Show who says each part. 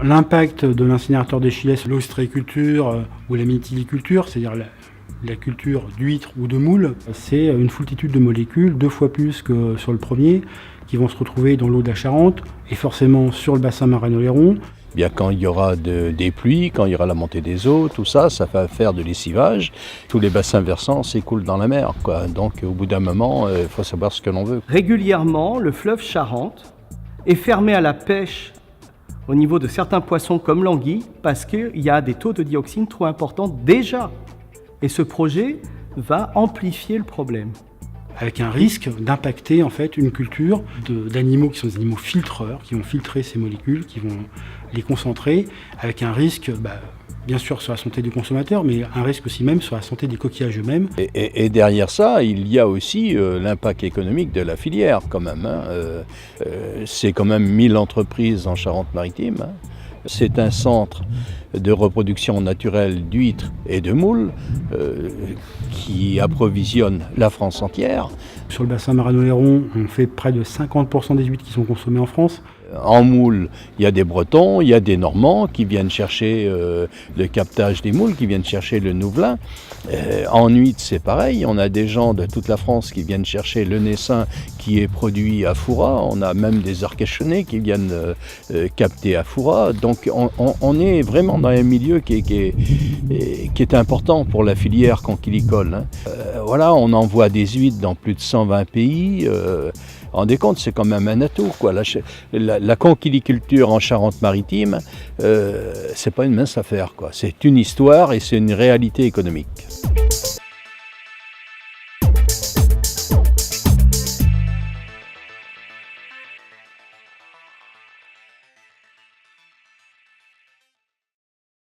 Speaker 1: L'impact de l'incinérateur d'Échillais sur l'ostréiculture ou la méthyliculture, c'est-à-dire la culture d'huîtres ou de moules, c'est une foultitude de molécules, 2 fois plus que sur le premier, qui vont se retrouver dans l'eau de la Charente et forcément sur le bassin Marais-Oléron.
Speaker 2: Bien, quand il y aura des pluies, quand il y aura la montée des eaux, tout ça, ça va faire de lessivage. Tous les bassins versants s'écoulent dans la mer, quoi. Donc au bout d'un moment, il faut savoir ce que l'on veut.
Speaker 3: Régulièrement, le fleuve Charente est fermé à la pêche au niveau de certains poissons comme l'anguille parce qu'il y a des taux de dioxine trop importants déjà. Et ce projet va amplifier le problème.
Speaker 1: Avec un risque d'impacter en fait une culture d'animaux qui sont des animaux filtreurs, qui vont filtrer ces molécules, qui vont les concentrer, avec un risque bien sûr sur la santé du consommateur, mais un risque aussi même sur la santé des coquillages eux-mêmes.
Speaker 2: Et derrière ça, il y a aussi l'impact économique de la filière quand même. C'est quand même 1000 entreprises en Charente-Maritime. C'est un centre de reproduction naturelle d'huîtres et de moules qui approvisionne la France entière.
Speaker 1: Sur le bassin Marais-Oléron, on fait près de 50% des huîtres qui sont consommées en France.
Speaker 2: En moule, il y a des Bretons, il y a des Normands qui viennent chercher le captage des moules, qui viennent chercher le nouvelin. En huîtres, c'est pareil, on a des gens de toute la France qui viennent chercher le naissin qui est produit à Fouras. On a même des Arcachonnais qui viennent capter à Fouras. Donc on est vraiment dans un milieu qui est important pour la filière conchilicole. Voilà, on envoie des huîtres dans plus de 120 pays. Rendez compte, c'est quand même un atout, quoi. La conchiliculture en Charente-Maritime, c'est pas une mince affaire, quoi. C'est une histoire et c'est une réalité économique.